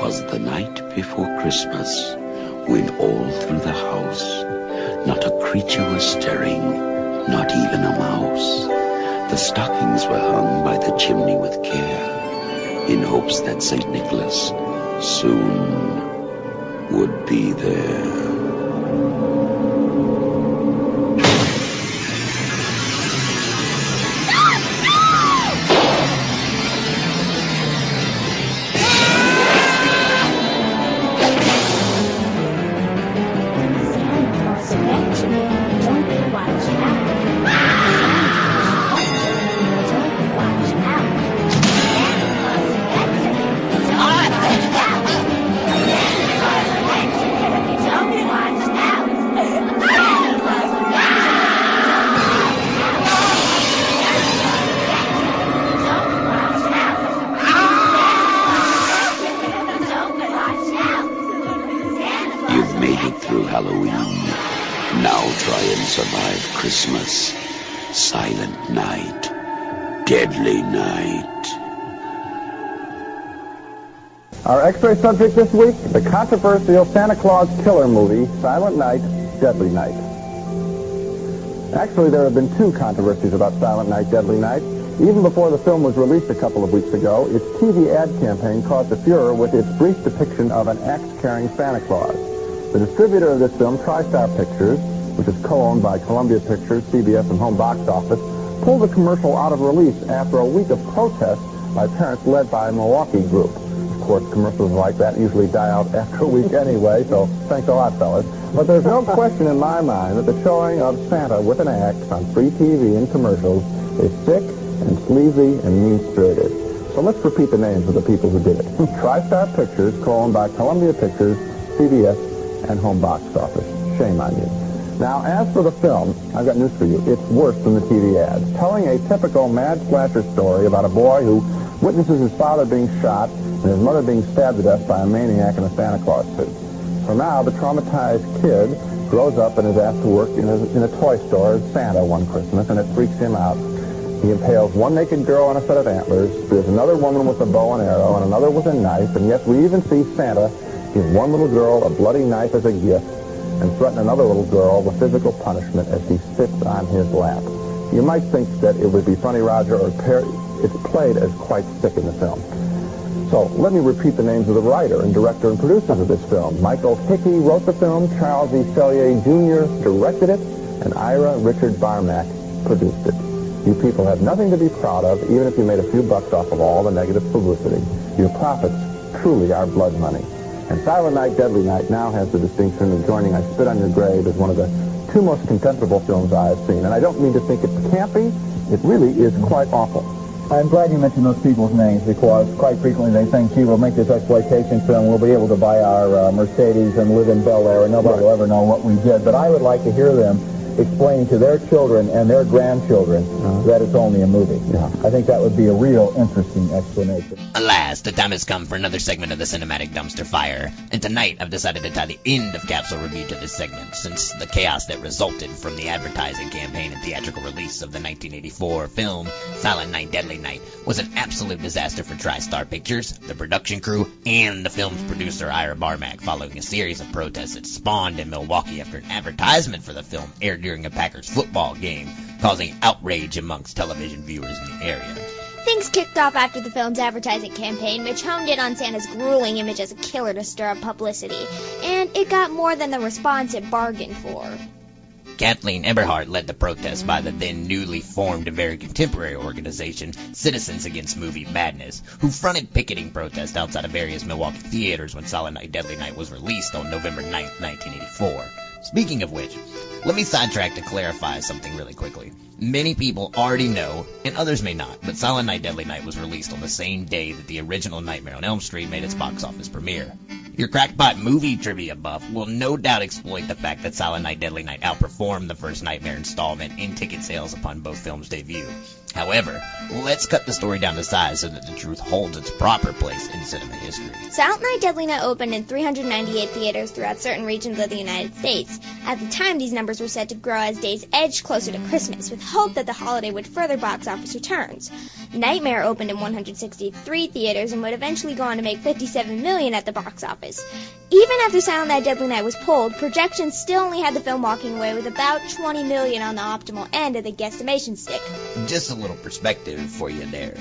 Was the night before Christmas, when all through the house not a creature was stirring, not even a mouse. The stockings were hung by the chimney with care, in hopes that St. Nicholas soon would be there. Christmas, Silent Night, Deadly Night. Our X-ray subject this week, the controversial Santa Claus killer movie, Silent Night, Deadly Night. Actually, there have been two controversies about Silent Night, Deadly Night. Even before the film was released a couple of weeks ago, its TV ad campaign caused a furor with its brief depiction of an axe-carrying Santa Claus. The distributor of this film, TriStar Pictures, which is co-owned by Columbia Pictures, CBS, and Home Box Office, pulled the commercial out of release after a week of protests by parents led by a Milwaukee group. Of course, commercials like that usually die out after a week anyway, so thanks a lot, fellas. But there's no question in my mind that the showing of Santa with an axe on free TV and commercials is sick and sleazy and mean-spirited. So let's repeat the names of the people who did it. TriStar Pictures, co-owned by Columbia Pictures, CBS, and Home Box Office. Shame on you. Now, as for the film, I've got news for you. It's worse than the TV ads. Telling a typical mad slasher story about a boy who witnesses his father being shot and his mother being stabbed to death by a maniac in a Santa Claus suit. So now the traumatized kid grows up and is asked to work in a toy store as Santa one Christmas, and it freaks him out. He impales one naked girl on a set of antlers, there's another woman with a bow and arrow, and another with a knife, and yet we even see Santa give one little girl a bloody knife as a gift, and threaten another little girl with physical punishment as she sits on his lap. You might think that it would be funny, Roger, or it's played as quite sick in the film. So let me repeat the names of the writer and director and producers of this film. Michael Hickey wrote the film, Charles E. Sellier Jr. directed it, and Ira Richard Barmack produced it. You people have nothing to be proud of, even if you made a few bucks off of all the negative publicity. Your profits truly are blood money. And Silent Night, Deadly Night now has the distinction of joining I Spit on Your Grave as one of the two most contemptible films I have seen. And I don't mean to think it's campy. It really is quite awful. I'm glad you mentioned those people's names because quite frequently they think, gee, we'll make this exploitation film, we'll be able to buy our Mercedes and live in Bel Air and nobody will ever know what we did. But I would like to hear them explaining to their children and their grandchildren that it's only a movie. I think that would be a real interesting explanation. Alas, the time has come for another segment of the Cinematic Dumpster Fire, and tonight I've decided to tie the end of Capsule Review to this segment, since the chaos that resulted from the advertising campaign and theatrical release of the 1984 film Silent Night, Deadly Night was an absolute disaster for TriStar Pictures, the production crew, and the film's producer Ira Barmak, following a series of protests that spawned in Milwaukee after an advertisement for the film aired during a Packers football game, causing outrage amongst television viewers in the area. Things kicked off after the film's advertising campaign, which honed in on Santa's grueling image as a killer to stir up publicity, and it got more than the response it bargained for. Kathleen Eberhardt led the protest by the then newly formed and very contemporary organization Citizens Against Movie Madness, who fronted picketing protests outside of various Milwaukee theaters when Silent Night, Deadly Night was released on November 9th, 1984. Speaking of which, let me sidetrack to clarify something really quickly. Many people already know, and others may not, but Silent Night, Deadly Night was released on the same day that the original Nightmare on Elm Street made its box office premiere. Your crackpot movie trivia buff will no doubt exploit the fact that Silent Night, Deadly Night outperformed the first Nightmare installment in ticket sales upon both films' debut. However, let's cut the story down to size so that the truth holds its proper place in cinema history. Silent Night, Deadly Night opened in 398 theaters throughout certain regions of the United States. At the time, these numbers were said to grow as days edged closer to Christmas, with hope that the holiday would further box office returns. Nightmare opened in 163 theaters and would eventually go on to make $57 million at the box office. Even after Silent Night, Deadly Night was pulled, projections still only had the film walking away with about $20 million on the optimal end of the guesstimation stick. Just a little perspective for you there,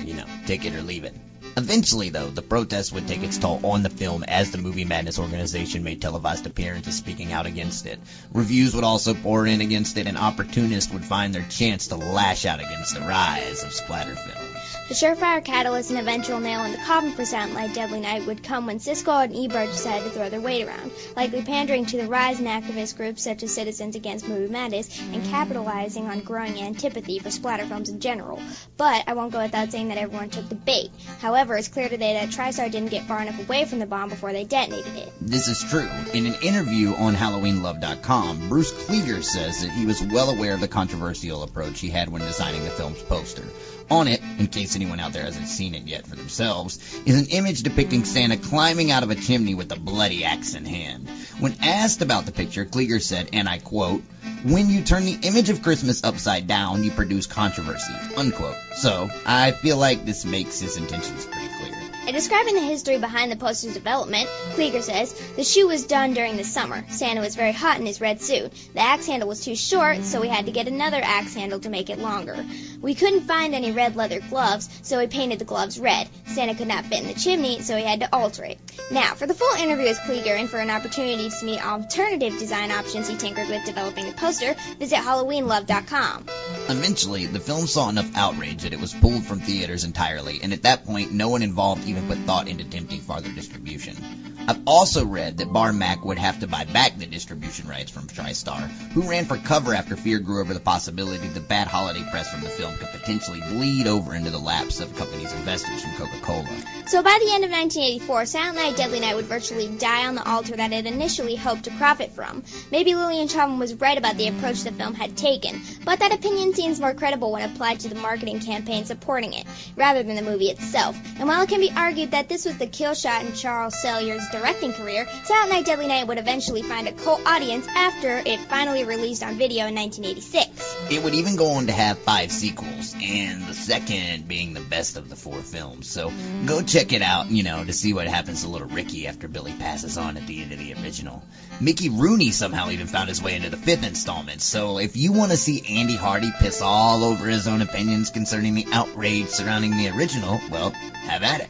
take it or leave it. Eventually, though, the protest would take its toll on the film as the Movie Madness organization made televised appearances speaking out against it. Reviews would also pour in against it, and opportunists would find their chance to lash out against the rise of splatter films. The surefire catalyst and eventual nail in the coffin for Silent Night, Deadly Night would come when Siskel and Ebert decided to throw their weight around, likely pandering to the rise in activist groups such as Citizens Against Movie Madness and capitalizing on growing antipathy for splatter films in general. But I won't go without saying that everyone took the bait. However, it's clear today that TriStar didn't get far enough away from the bomb before they detonated it. This is true. In an interview on HalloweenLove.com, Bruce Klieger says that he was well aware of the controversial approach he had when designing the film's poster. On it, in case anyone out there hasn't seen it yet for themselves, is an image depicting Santa climbing out of a chimney with a bloody axe in hand. When asked about the picture, Klieger said, and I quote, "When you turn the image of Christmas upside down, you produce controversy," unquote. So, I feel like this makes his intentions pretty clear. In describing the history behind the poster's development, Klieger says, "The shoe was done during the summer. Santa was very hot in his red suit. The axe handle was too short, so we had to get another axe handle to make it longer. We couldn't find any red leather gloves, so we painted the gloves red. Santa could not fit in the chimney, so we had to alter it." Now, for the full interview with Klieger and for an opportunity to meet alternative design options he tinkered with developing the poster, visit HalloweenLove.com. Eventually, the film saw enough outrage that it was pulled from theaters entirely, and at that point, no one involved even put thought into attempting farther distribution. I've also read that Barmak would have to buy back the distribution rights from TriStar, who ran for cover after fear grew over the possibility the bad holiday press from the film could potentially bleed over into the laps of the company's investors from Coca-Cola. So by the end of 1984, Silent Night, Deadly Night would virtually die on the altar that it initially hoped to profit from. Maybe Lillian Chauvin was right about the approach the film had taken, but that opinion seems more credible when applied to the marketing campaign supporting it, rather than the movie itself. And while it can be argued that this was the kill shot in Charles Salyer's directing career, Silent Night, Deadly Night would eventually find a cult audience after it finally released on video in 1986. It would even go on to have 5 sequels, and the second being the best of the 4 films. So go check it out, to see what happens to little Ricky after Billy passes on at the end of the original. Mickey Rooney somehow even found his way into the 5th installment, so if you want to see Andy Hardy piss all over his own opinions concerning the outrage surrounding the original, well, have at it.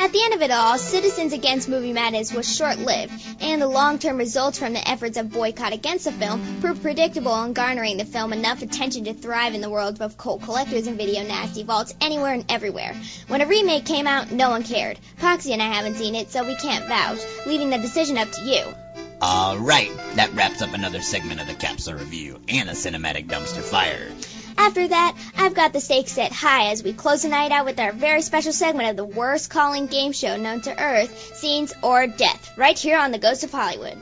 At the end of it all, Citizens Against Movie Madness was short-lived, and the long-term results from the efforts of boycott against the film proved predictable in garnering the film enough attention to thrive in the world of cult collectors and video nasty vaults anywhere and everywhere. When a remake came out, no one cared. Poxy and I haven't seen it, so we can't vouch, leaving the decision up to you. All right, that wraps up another segment of the Capsule Review and a cinematic dumpster fire. After that, I've got the stakes set high as we close the night out with our very special segment of the worst calling game show known to Earth, Scenes or Death, right here on The Ghost of Hollywood.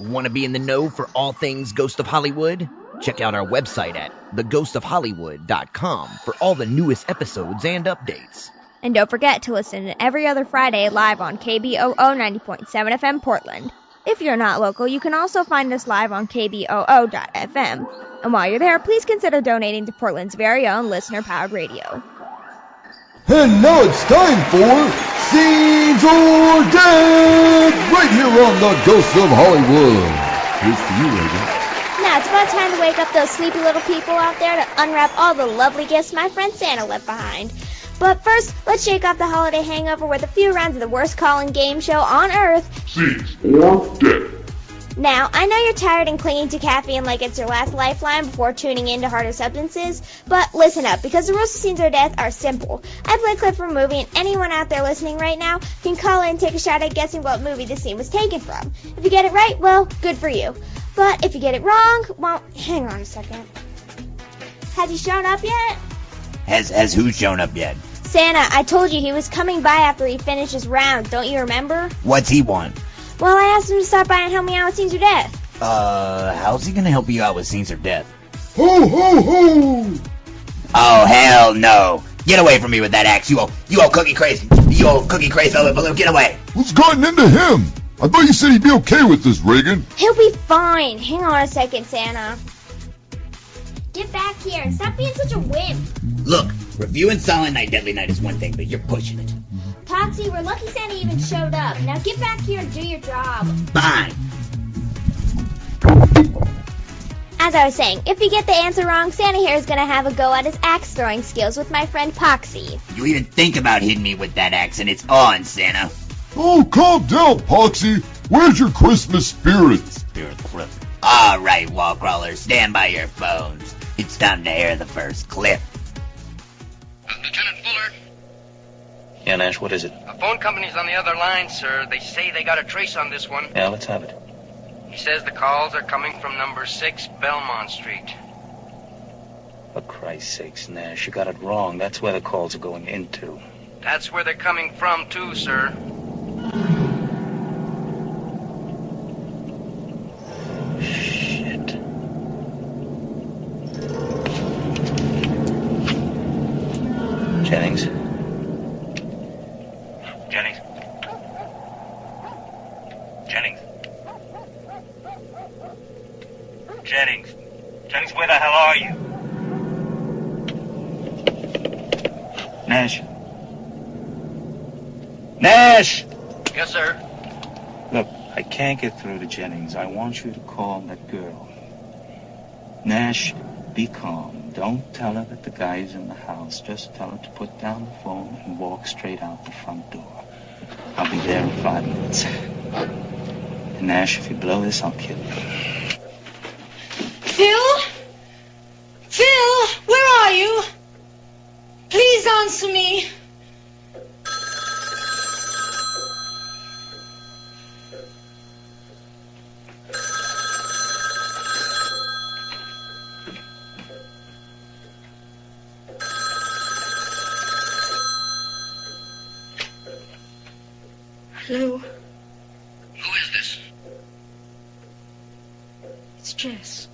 Want to be in the know for all things Ghost of Hollywood? Check out our website at theghostofhollywood.com for all the newest episodes and updates. And don't forget to listen every other Friday live on KBOO 90.7 FM Portland. If you're not local, you can also find us live on KBOO.FM. And while you're there, please consider donating to Portland's very own listener-powered radio. And now it's time for Scenes or Death, right here on The Ghost of Hollywood. Here's to you, Ragan. Now it's about time to wake up those sleepy little people out there to unwrap all the lovely gifts my friend Santa left behind. But first, let's shake off the holiday hangover with a few rounds of the worst calling game show on Earth, Scenes or Death. Now, I know you're tired and clinging to caffeine like it's your last lifeline before tuning in to harder substances, but listen up, because the rules of Scenes or Death are simple. I play a clip from a movie, and anyone out there listening right now can call in and take a shot at guessing what movie the scene was taken from. If you get it right, well, good for you. But if you get it wrong, well, hang on a second. Has he shown up yet? Has who shown up yet? Santa, I told you he was coming by after he finished his round, don't you remember? What's he want? Well, I asked him to stop by and help me out with Scenes or Death. How's he gonna help you out with Scenes or Death? Ho, ho, ho! Oh, hell no. Get away from me with that axe, you old cookie crazy. You old cookie crazy velvet balloon, get away. What's gotten into him? I thought you said he'd be okay with this, Ragan. He'll be fine. Hang on a second, Santa. Get back here and stop being such a wimp. Look, reviewing Silent Night, Deadly Night is one thing, but you're pushing it. Poxy, we're lucky Santa even showed up. Now get back here and do your job. Fine. As I was saying, if you get the answer wrong, Santa here is going to have a go at his axe throwing skills with my friend Poxy. You even think about hitting me with that axe and it's on, Santa. Oh, calm down, Poxy. Where's your Christmas spirit? Spirit clip. All right, wall crawlers, stand by your phones. It's time to air the first clip. Lieutenant Fuller. Yeah, Nash, what is it? A phone company's on the other line, sir. They say they got a trace on this one. Yeah, let's have it. He says the calls are coming from number 6 Belmont Street. For Christ's sakes, Nash, you got it wrong. That's where the calls are going into. That's where they're coming from, too, sir. Shit. Jennings? Jennings? Jennings? Jennings? Jennings, where the hell are you? Nash? Nash! Yes, sir. Look, I can't get through to Jennings. I want you to call that girl. Nash, be calm. Don't tell her that the guy's in the house. Just tell her to put down the phone and walk straight out the front door. I'll be there in 5 minutes. And Nash, if you blow this, I'll kill you. Phil? Phil, where are you? Please answer me. Hello? Who is this? It's Jess.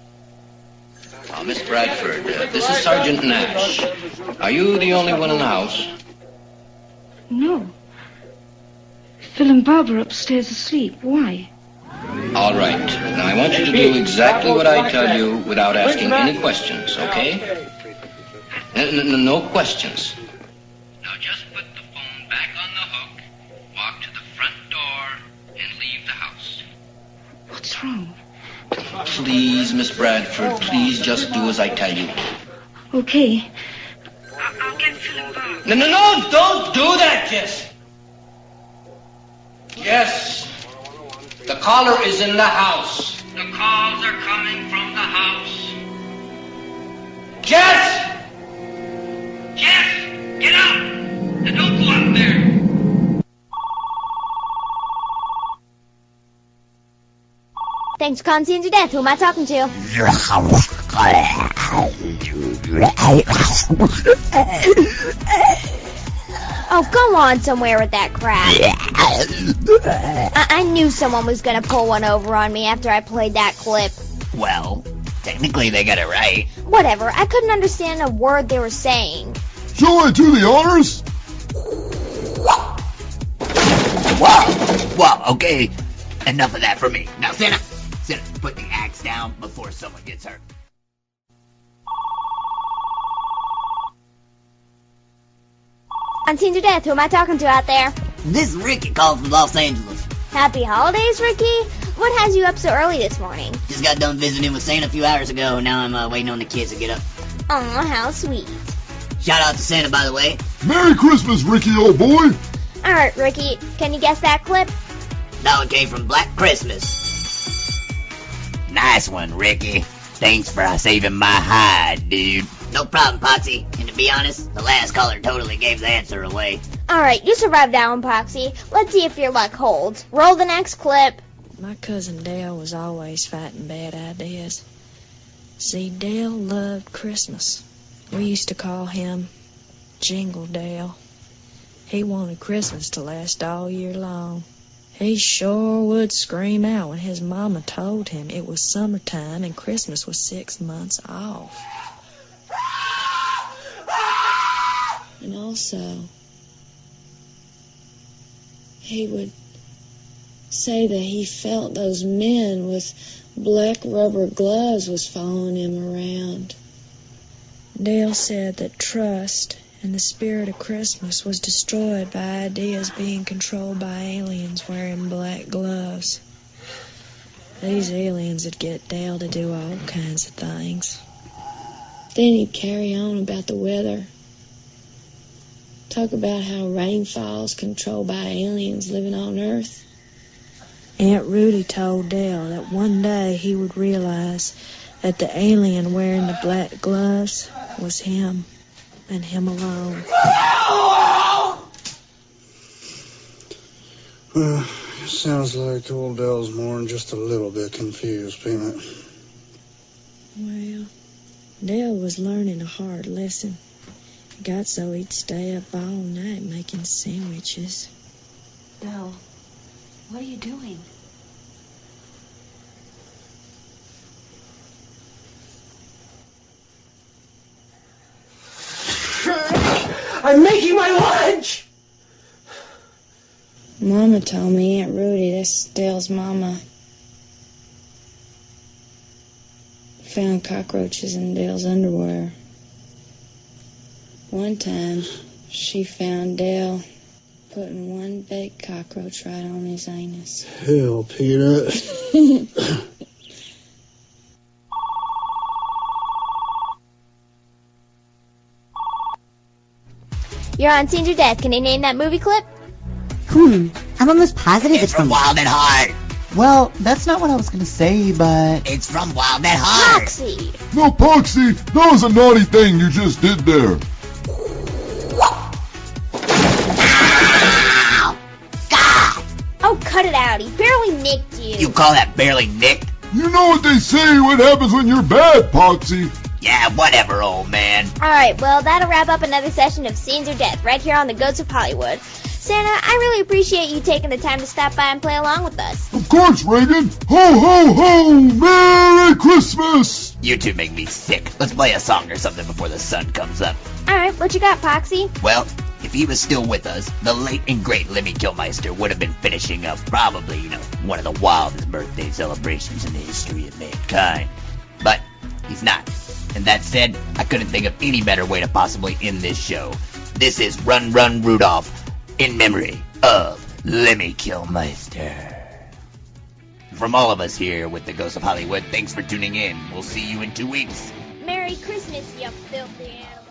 Miss Bradford, this is Sergeant Nash. Are you the only one in the house? No. Phil and Barbara upstairs asleep. Why? All right. Now, I want you to do exactly what I tell you without asking any questions, okay? No questions. Now just put the phone back on the hook, walk to the front door, and leave the house. What's wrong? Please, Miss Bradford, please just do as I tell you. Okay. I'll get Phil and Barbara. No, don't do that, Jess. Jess, the caller is in the house. The calls are coming from the house. Jess! Jeff, get up! And don't go up there. Thanks for calling Scenes of Death. Who am I talking to? Oh, go on somewhere with that crap. I knew someone was going to pull one over on me after I played that clip. Well, technically they got it right. Whatever. I couldn't understand a word they were saying. Shall I do the honors? Whoa, okay. Enough of that for me. Now, Santa, put the axe down before someone gets hurt. On Scenes of Death, who am I talking to out there? This is Ricky calling from Los Angeles. Happy holidays, Ricky? What has you up so early this morning? Just got done visiting with Santa a few hours ago, and now I'm waiting on the kids to get up. Aw, how sweet. Shout out to Santa, by the way. Merry Christmas, Ricky, old boy. Alright, Ricky, can you guess that clip? That one came from Black Christmas. Nice one, Ricky. Thanks for saving my hide, dude. No problem, Poxy. And to be honest, the last caller totally gave the answer away. Alright, you survived that one, Poxy. Let's see if your luck holds. Roll the next clip. My cousin Dale was always fighting bad ideas. See, Dale loved Christmas. We used to call him Jingle Dale. He wanted Christmas to last all year long. He sure would scream out when his mama told him it was summertime and Christmas was 6 months off. And also, he would say that he felt those men with black rubber gloves was following him around. Dale said that trust and the spirit of Christmas was destroyed by ideas being controlled by aliens wearing black gloves. These aliens would get Dale to do all kinds of things. Then he'd carry on about the weather. Talk about how rain falls controlled by aliens living on Earth. Aunt Rudy told Dale that one day he would realize that the alien wearing the black gloves was him, and him alone. Well, it sounds like old Dell's more than just a little bit confused, Peanut. Well, Dale was learning a hard lesson. It got so he'd stay up all night making sandwiches. Dell, what are you doing? I'm making my lunch! Mama told me Aunt Rudy, that's Dale's mama, found cockroaches in Dale's underwear. One time, she found Dale putting one big cockroach right on his anus. Hell, Peanut. You're on Scenes of Death. Can you name that movie clip? I'm almost positive It's from Wild at Heart. Well, that's not what I was going to say, but... It's from Wild at Heart. Poxy! No, Poxy, that was a naughty thing you just did there. Oh, cut it out. He barely nicked you. You call that barely nicked? You know what they say, what happens when you're bad, Poxy. Yeah, whatever, old man. Alright, well, that'll wrap up another session of Scenes of Death right here on the Ghosts of Hollywood. Santa, I really appreciate you taking the time to stop by and play along with us. Of course, Ragan. Ho, ho, ho! Merry Christmas! You two make me sick. Let's play a song or something before the sun comes up. Alright, what you got, Poxy? Well, if he was still with us, the late and great Lemmy Kilmister would have been finishing up probably, one of the wildest birthday celebrations in the history of mankind. But he's not. And that said, I couldn't think of any better way to possibly end this show. This is Run Run Rudolph in memory of Lemmy Kilmister. From all of us here with the Ghosts of Hollywood, thanks for tuning in. We'll see you in 2 weeks. Merry Christmas, you filthy animal.